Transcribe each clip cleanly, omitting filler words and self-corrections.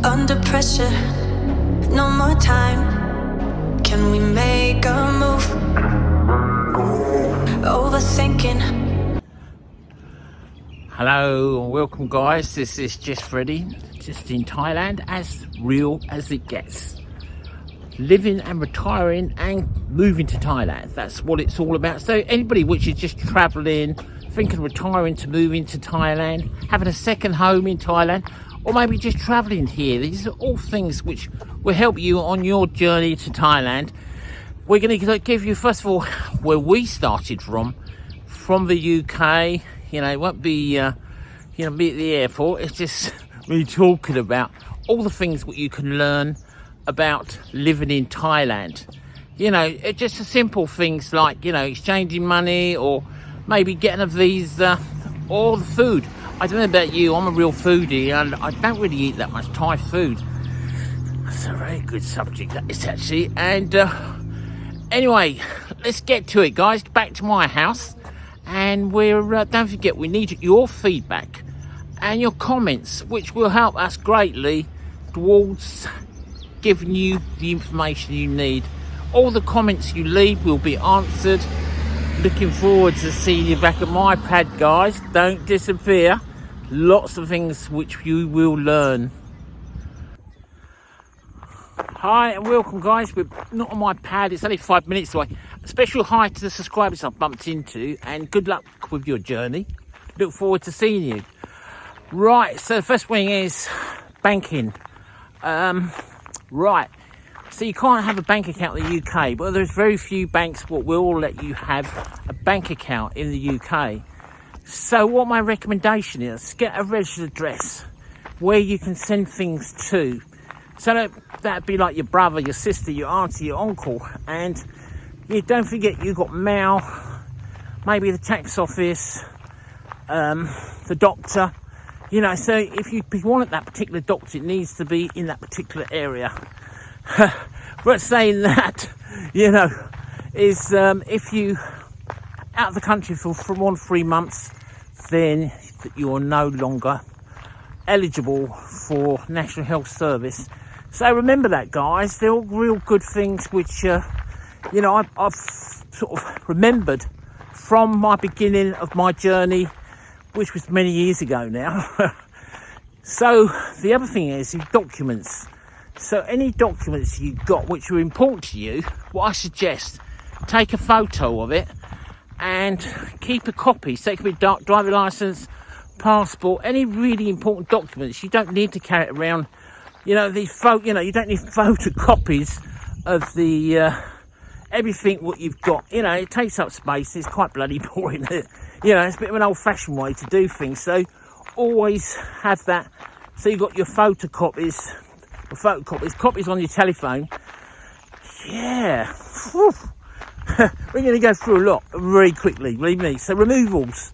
Under pressure, no more time. Can we make a move? Overthinking. Hello and welcome guys, this is just Freddie, just in Thailand, as real as it gets. Living and retiring and moving to Thailand, that's what it's all about. So anybody which is just travelling, thinking of retiring to moving to Thailand, having a second home in Thailand, or maybe just travelling here, these are all things which will help you on your journey to Thailand. We're going to give you, first of all, where we started from the UK. You know, it won't be, be at the airport. It's just me talking about all the things what you can learn about living in Thailand. You know, it's just the simple things like, exchanging money or maybe getting a visa or the food. I don't know about you, I'm a real foodie and I don't really eat that much Thai food. That's a very good subject, that is actually. And anyway, let's get to it, guys. Back to my house. And we're don't forget, we need your feedback and your comments, which will help us greatly towards giving you the information you need. All the comments you leave will be answered. Looking forward to seeing you back at my pad, guys. Don't disappear. Lots of things which you will learn. Hi and welcome, guys. We're not on my pad, it's only 5 minutes away. A special hi to the subscribers I've bumped into, and good luck with your journey. Look forward to seeing you. Right, so the first thing is banking. Right, so you can't have a bank account in the UK, but there's very few banks what will let you have a bank account in the UK. So what my recommendation is, get a registered address where you can send things to. So that'd be like your brother, your sister, your auntie, your uncle. And you don't forget you've got mail, maybe the tax office, the doctor. So if you want that particular doctor, it needs to be in that particular area. But saying that, is if you out of the country for 1 to 3 months, then you are no longer eligible for National Health Service. So remember that, guys. They're all real good things which I've sort of remembered from my beginning of my journey, which was many years ago now. So the other thing is documents. So any documents you've got which are important to you, what I suggest, take a photo of it and keep a copy. So it could be driving license, passport, any really important documents. You don't need to carry it around. You don't need photocopies of the everything what you've got. It takes up space. It's quite bloody boring. It's a bit of an old-fashioned way to do things. So always have that. So you've got your photocopies, copies on your telephone. Yeah. Whew. We're going to go through a lot very quickly, believe me. So removals.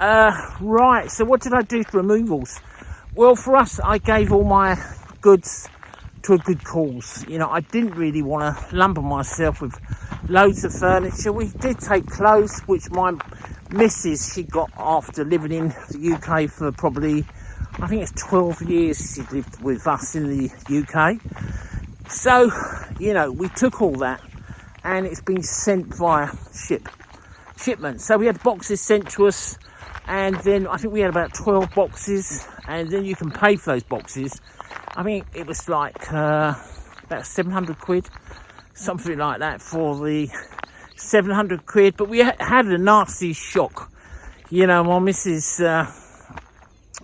Right, so what did I do for removals? Well, for us, I gave all my goods to a good cause. I didn't really want to lumber myself with loads of furniture. We did take clothes, which my missus, she got after living in the UK for probably, I think it's 12 years she lived with us in the UK. So, we took all that and it's been sent via shipment. So we had boxes sent to us, and then I think we had about 12 boxes, and then you can pay for those boxes. I think it was like about 700 quid, something like that for the 700 quid. But we had a nasty shock. My missus, I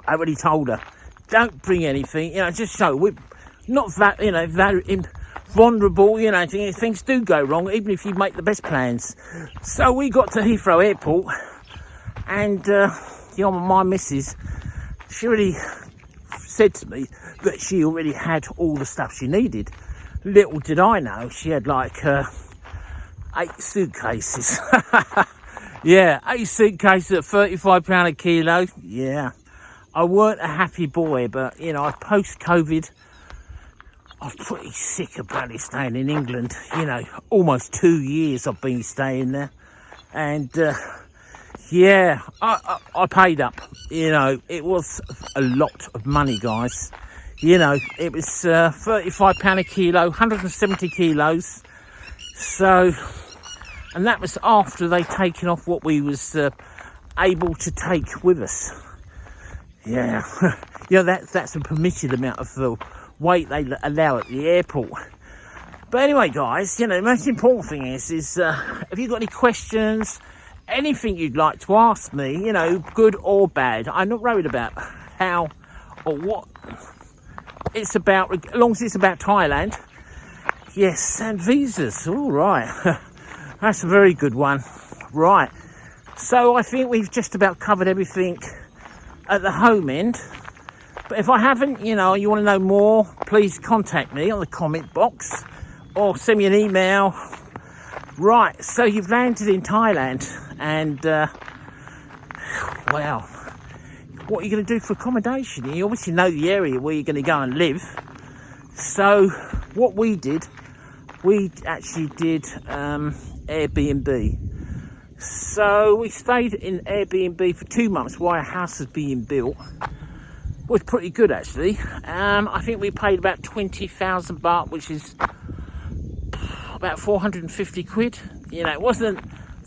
already told her, don't bring anything, just so we're not that, very vulnerable, things do go wrong, even if you make the best plans. So we got to Heathrow Airport, and my missus, she already said to me that she already had all the stuff she needed. Little did I know, she had like 8 suitcases. Yeah, 8 suitcases at £35 a kilo. Yeah, I weren't a happy boy, but post-COVID, I'm pretty sick of bloody staying in England. Almost 2 years I've been staying there. And yeah, I paid up. It was a lot of money, guys. You know, it was £35 a kilo, 170 kilos. So, and that was after they taken off what we was able to take with us. Yeah, you know, that's a permitted amount of weight they allow at the airport. But anyway, guys, you know, the most important thing is if you've got any questions, anything you'd like to ask me, you know, good or bad, I'm not worried about how or what it's about, as long as it's about Thailand. Yes, and visas, all right. That's a very good one. Right, so I think we've just about covered everything at the home end. But if I haven't, you know, you want to know more, please contact me on the comment box or send me an email. Right, so you've landed in Thailand, and wow, what are you going to do for accommodation? You obviously know the area where you're going to go and live. So what we actually did Airbnb. So we stayed in Airbnb for 2 months while our house was being built. It was pretty good, actually. I think we paid about 20,000 baht, which is about 450 quid. You know, it wasn't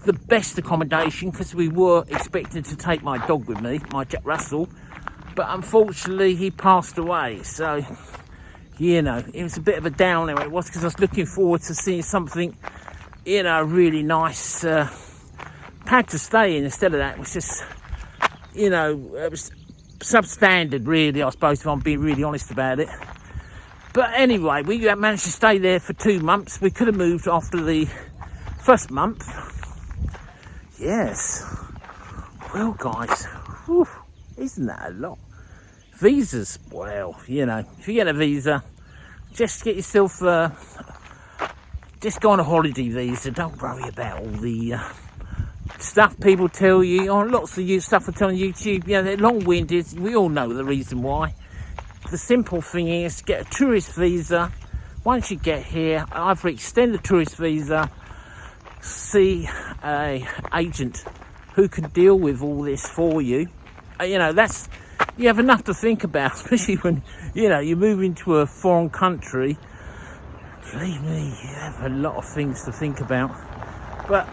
the best accommodation because we were expecting to take my dog with me, my Jack Russell, but unfortunately he passed away. So, you know, it was a bit of a downer. It was, because I was looking forward to seeing something, you know, really nice pad to stay in. Instead of that, it was just, you know, it was substandard, really, I suppose, if I'm being really honest about it. But anyway, we managed to stay there for 2 months. We could have moved after the first month. Yes. Well, guys, whew, isn't that a lot? Visas, well, you know, if you get a visa, just get yourself, just go on a holiday visa. Don't worry about all the stuff people tell you. Oh, lots of stuff I tell on YouTube, you know, they're long-winded. We all know the reason why. The simple thing is, get a tourist visa. Once you get here, either extend the tourist visa, see a agent who can deal with all this for you. You know, you have enough to think about, especially when, you know, you move into a foreign country. Believe me, you have a lot of things to think about. But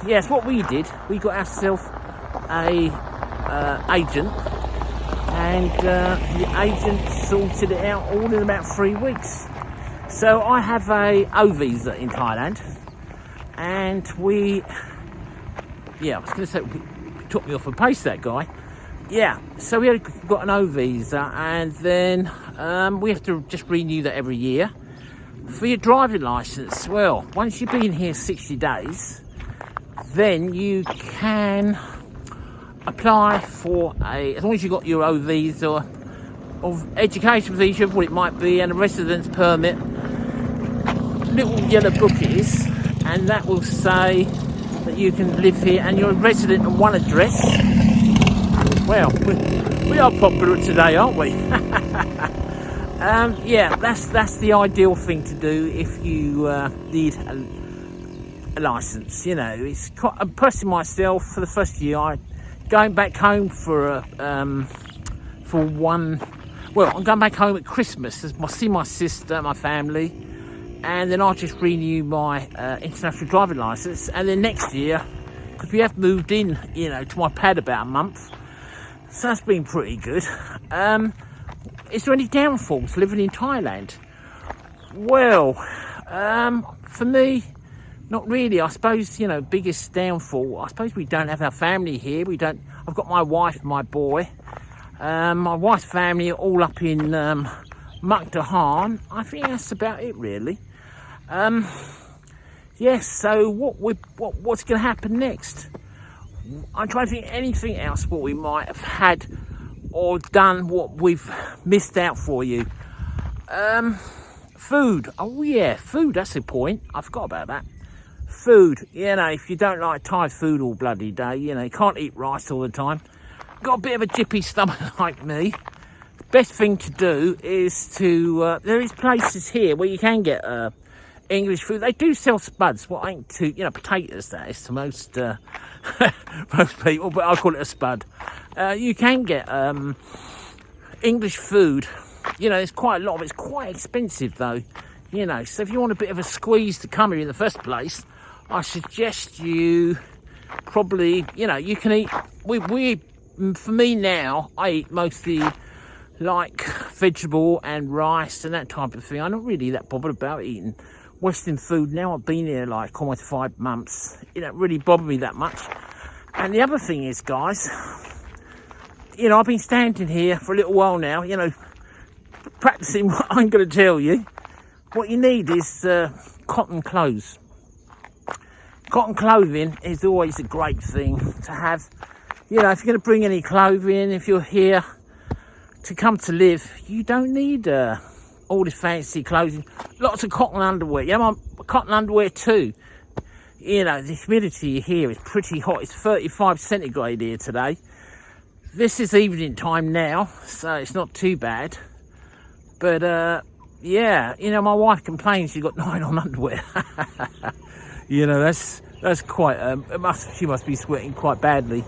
yes, what we did, we got ourselves a agent, and the agent sorted it out all in about 3 weeks. So I have a O visa in Thailand, and I was going to say, it took me off a pace, that guy. Yeah, so we got an O visa, and then we have to just renew that every year. For your driving licence, well, once you've been here 60 days, then you can apply for as long as you've got your O visa, or education visa, what it might be, and a residence permit, little yellow book it is, and that will say that you can live here and you're a resident on one address. Well, we are popular today, aren't we? Yeah, that's the ideal thing to do if you need a license. You know, it's I'm personally myself, for the first year, going back home I'm going back home at Christmas to see my sister, my family, and then I'll just renew my international driving license. And then next year, because we have moved in, you know, to my pad about a month, so that's been pretty good. Is there any downfalls living in Thailand? Well, for me, not really. I suppose, you know, biggest downfall, I suppose we don't have our family here. I've got my wife and my boy. My wife's family are all up in Mukdahan. I think that's about it, really. Yes, so what's going to happen next? I'm trying to think anything else what we might have had or done what we've missed out for you. Food. Oh yeah, food, that's the point. I forgot about that. Food, you know, if you don't like Thai food all bloody day, you know, you can't eat rice all the time, got a bit of a jippy stomach like me, the best thing to do is to, there is places here where you can get English food. They do sell spuds, what ain't too, you know, potatoes, that is to most most people, but I call it a spud. You can get English food You know, there's quite a lot of it's quite expensive though. You know, so if you want a bit of a squeeze to come here in the first place, I suggest you probably, you know, you can eat. For me now, I eat mostly like vegetable and rice and that type of thing. I'm not really that bothered about eating Western food now. I've been here like almost 5 months. It don't really bother me that much. And the other thing is, guys, you know, I've been standing here for a little while now, you know, practicing what I'm going to tell you. What you need is cotton clothes. Cotton clothing is always a great thing to have. You know, if you're going to bring any clothing, if you're here to come to live, you don't need all this fancy clothing. Lots of cotton underwear. You know, cotton underwear too. You know, the humidity here is pretty hot. It's 35 centigrade here today. This is evening time now, so it's not too bad. But yeah, you know, my wife complains she got 9 on underwear. You know, that's quite. She must be sweating quite badly.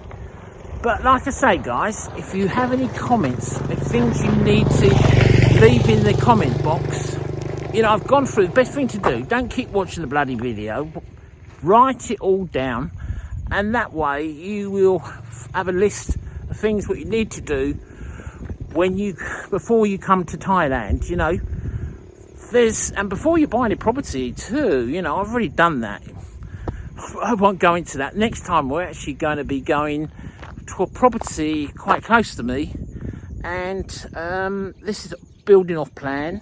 But like I say, guys, if you have any comments, if things you need to leave in the comment box, you know, I've gone through. The best thing to do, don't keep watching the bloody video. Write it all down, and that way you will have a list of things what you need to do before you come to Thailand. You know, and before you buy any property too. You know, I've already done that. I won't go into that. Next time we're actually going to be going to a property quite close to me, and this is a building off plan,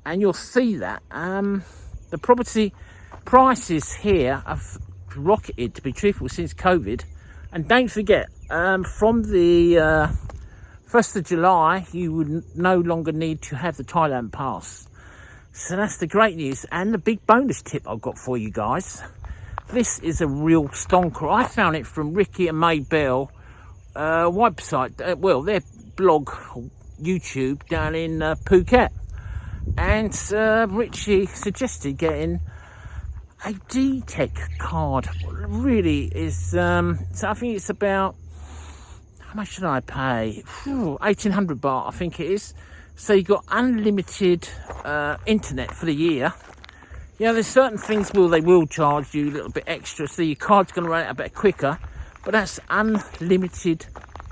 and you'll see that the property prices here have rocketed, to be truthful, since COVID. And don't forget, from the 1st of July you would no longer need to have the Thailand pass. So that's the great news. And the big bonus tip I've got for you guys, this is a real stonker. I found it from Ricky and May Bell website, well, their blog, YouTube, down in Phuket. And Richie suggested getting a D-Tech card. Really is, so I think it's about, how much should I pay? 1,800 baht, I think it is. So you got unlimited internet for the year. You know, there's certain things they will charge you a little bit extra, so your card's going to run out a bit quicker. But that's unlimited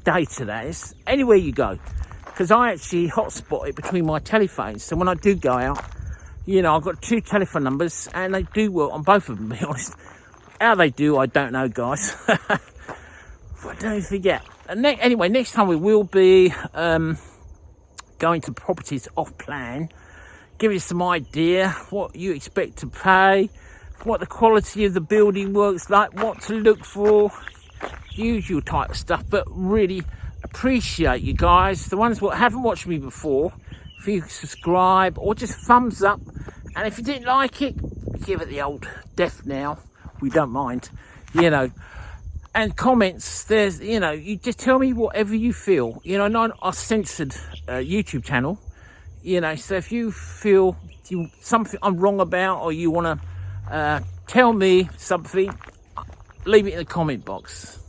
data, that is. Anywhere you go. Because I actually hotspot it between my telephones. So when I do go out, you know, I've got 2 telephone numbers, and they do work on both of them, to be honest. How they do, I don't know, guys. But don't forget. And anyway, next time we will be going to properties off plan, give you some idea what you expect to pay, what the quality of the building works like, what to look for, usual type of stuff. But really appreciate you guys, the ones that haven't watched me before. If you subscribe or just thumbs up, and if you didn't like it, give it the old death now. We don't mind, you know. And comments, there's, you know, you just tell me whatever you feel. You know, not a censored YouTube channel, you know. So if you feel something I'm wrong about, or you want to tell me something, leave it in the comment box.